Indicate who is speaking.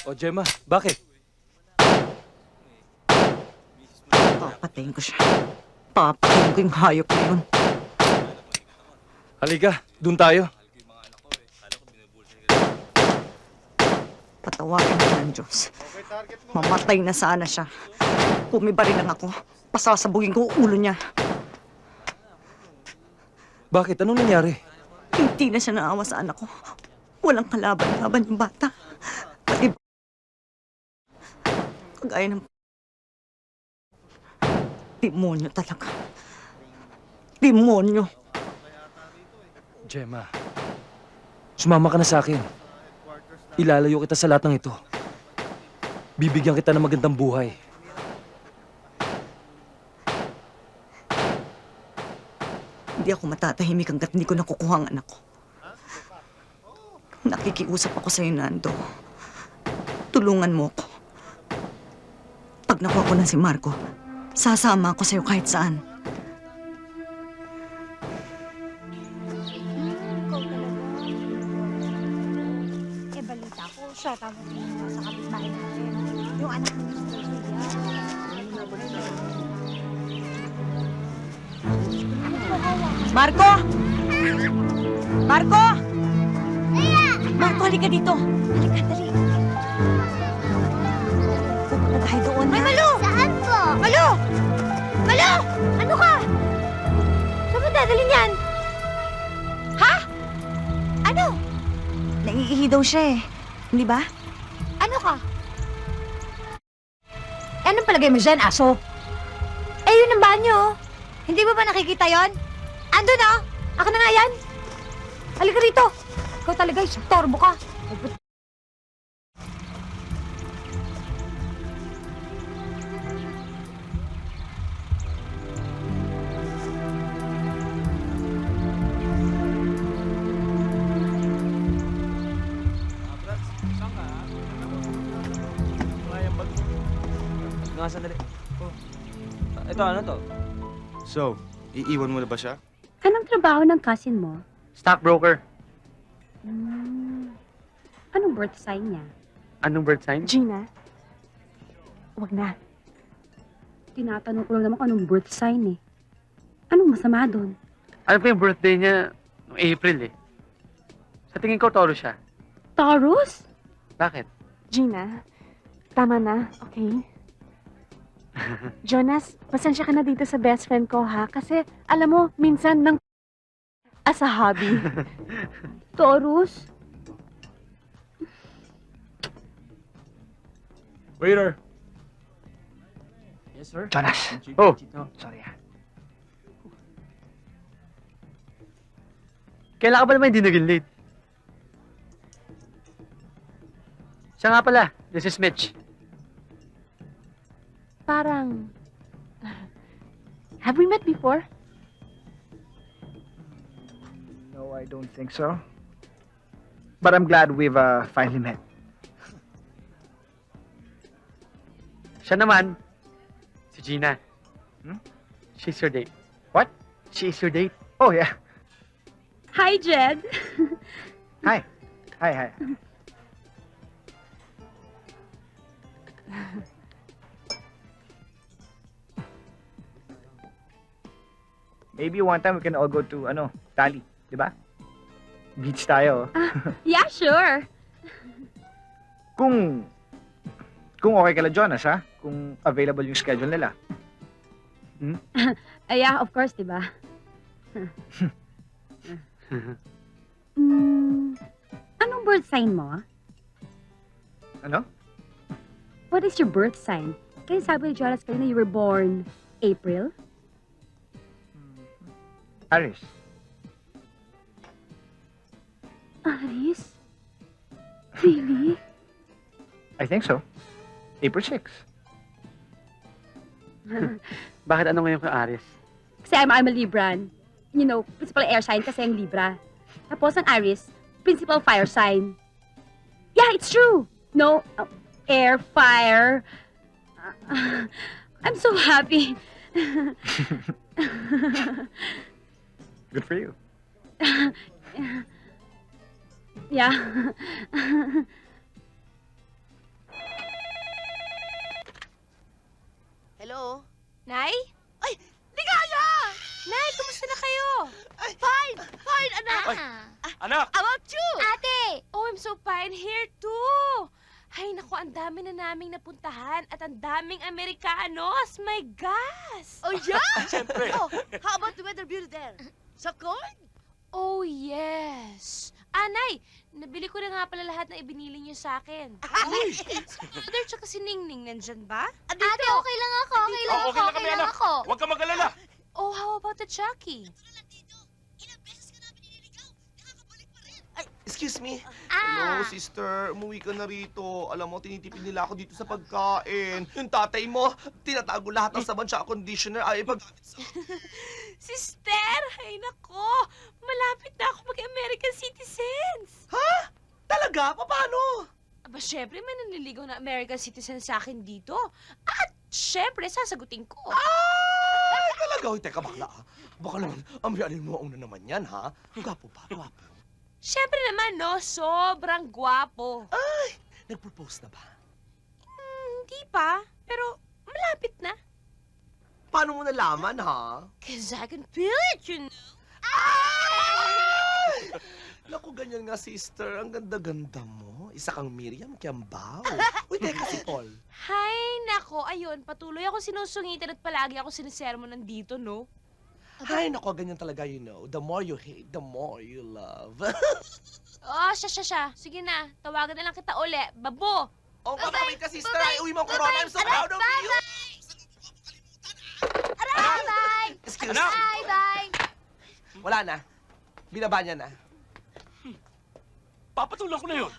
Speaker 1: O, Gemma, bakit?
Speaker 2: Papatayin ko siya. Papatayin ko yung hayop na yun.
Speaker 1: Halika, dun tayo.
Speaker 2: Patawarin ko ng Diyos. Mamatay na sana siya. Pumiba rin lang ako. Pasasabugin ko ang ulo niya.
Speaker 1: Bakit? Anong nangyari?
Speaker 2: Hindi na siya naawa sa anak ko. Walang kalaban-laban yung bata. Pati kagaya ng demonyo talaga. Demonyo.
Speaker 1: Gemma, sumama ka na sa akin. Ilalayo kita sa lahat ng ito. Bibigyan kita ng magandang buhay.
Speaker 2: Hindi ako matatahimik hanggat hindi ko nakukuha ang anak ko. Nakikiusap ako sa'yo, Nando. Tulungan mo ako. Pag nakuha ko na si Marco, sasama ako sa'yo kahit saan.
Speaker 3: Ikaw talaga. Balita ko, siya tama tingin sa kapitbahay natin. Yung anak ni Mr. Julia.
Speaker 2: Marco! Marco! Marco, halika dito. Halika, dali. Pupunta tayo doon, ha?
Speaker 3: Malu! Saan po? Malu! Malu! Ano ka? Saan mo dadalhin yan? Ha? Ano?
Speaker 2: Naiihi daw siya eh. Hindi ba?
Speaker 3: Ano ka? Anong palagay mo dyan, aso? Eh, yun ang banyo. Hindi mo ba nakikita yon? Ando na! Ako na nga yan! Halika rito! Ikaw talaga, torbo ka!
Speaker 1: Nga, sandali. Oh. Ito, ano to?
Speaker 4: So, iiwan mo na ba siya?
Speaker 5: Anong trabaho ng cousin mo?
Speaker 6: Stockbroker.
Speaker 5: Anong birth sign niya?
Speaker 6: Anong birth sign?
Speaker 5: Gina? Wag na. Tinatanong ko lang naman kung anong birth sign eh. Anong masama doon?
Speaker 6: Ano pa yung birthday niya noong April eh. Sa tingin ko, Taurus siya.
Speaker 5: Taurus?
Speaker 6: Bakit?
Speaker 5: Gina, tama na, okay? Jonas, pasensya ka na dito sa best friend ko ha? Kasi, alam mo, minsan nang as a hobby. Taurus?
Speaker 1: Waiter! Yes, sir?
Speaker 6: Jonas! Oh! Sorry ah. Kailan ka ba naman hindi naging late? Siya nga pala, this is Mitch.
Speaker 5: Parang... Have we met before?
Speaker 7: No, I don't think so. But I'm glad we've finally met.
Speaker 6: Siya naman, si Gina.
Speaker 7: Hmm?
Speaker 6: She's your date.
Speaker 7: What?
Speaker 6: She's your date.
Speaker 7: Oh, yeah.
Speaker 5: Hi, Jed!
Speaker 7: Hi. Hi. Maybe one time we can all go to, Tali. Di ba? Beach tayo.
Speaker 5: Yeah, sure!
Speaker 7: Kung okay kala Jonas, ha? Kung available yung schedule nila.
Speaker 5: Yeah, of course, diba? Anong birth sign mo?
Speaker 7: Ano?
Speaker 5: What is your birth sign? Kaya sabi ni Jonas kanina you were born April?
Speaker 7: Aris.
Speaker 5: Aris? Really?
Speaker 7: I think so. April 6.
Speaker 6: Bakit ano ngayon kay Aris?
Speaker 5: Kasi I'm a Libran. You know, principal air sign kasi ang Libra. Tapos ang Aries, principal fire sign. Yeah, it's true. No, air, fire. I'm so happy.
Speaker 7: Good for you.
Speaker 5: Yeah.
Speaker 8: Hello?
Speaker 3: Nay?
Speaker 8: Ay! Ligaya!
Speaker 3: Nay, kumusta na kayo?
Speaker 8: Fine! Fine, anak!
Speaker 6: Anak!
Speaker 8: How about you?
Speaker 3: Ate! Oh, I'm so fine here too. Ay, naku, ang dami na naming napuntahan at ang daming Amerikanos. My gosh!
Speaker 8: Oh, yeah?
Speaker 6: Siyempre.
Speaker 8: Oh, how about the weather beauty there? So cold?
Speaker 3: Oh, yes. Nay, nabili ko na nga pala lahat na ibinili niyo sa akin.
Speaker 6: Uy!
Speaker 3: Si Mother tsaka si Ningning nandyan ba?
Speaker 8: Andito.
Speaker 3: Ate, okay lang ako. Okay lang
Speaker 6: Oh, okay lang kami, anak.
Speaker 3: ako.
Speaker 6: Huwag ka mag-alala.
Speaker 3: Oh, how about the Chucky?
Speaker 4: Ay, excuse me.
Speaker 3: Ah.
Speaker 4: Hello, sister. Umuwi ka na rito. Alam mo, tinitipid nila ako dito sa pagkain. Yung tatay mo, tinatago lahat ng saban sa conditioner ay paggamit sa...
Speaker 3: Sister! Ay, nako! Malapit na ako mag-American citizens!
Speaker 4: Ha? Talaga? Paano?
Speaker 3: Aba, syempre may nanliligaw na American citizen sa akin dito. At syempre, sasagutin ko.
Speaker 4: Ay, talaga. Hoy, teka, bakla. Baka naman, amyanin mo una naman yan, ha? Gwapo pa, gwapo.
Speaker 3: Syempre naman, no? Sobrang gwapo.
Speaker 4: Ay, nag-propose na ba?
Speaker 3: Hindi pa, pero malapit na.
Speaker 4: Paano mo nalaman, ha?
Speaker 3: Cause I can feel it, you know?
Speaker 4: Naku, ganyan nga, sister. Ang ganda-ganda mo. Isa kang Miriam Kiambao. Uy, teka si Paul.
Speaker 3: Hay, nako, ayun, patuloy ako sinusungitan at palagi ako sinisermo nandito, no?
Speaker 4: Ay, naku, ganyan talaga, you know. The more you hate, the more you love.
Speaker 3: Oh, siya. Sige na, tawagan na lang kita uli. Babo!
Speaker 4: Oh, wait ka, sister. Ay, uwi mo ang corona. I'm so proud of you.
Speaker 3: Bye-bye!
Speaker 4: Excuse
Speaker 6: Anak!
Speaker 4: me.
Speaker 3: Bye-bye!
Speaker 4: Wala na. Binaba niya na.
Speaker 6: Papatulan ko na yun.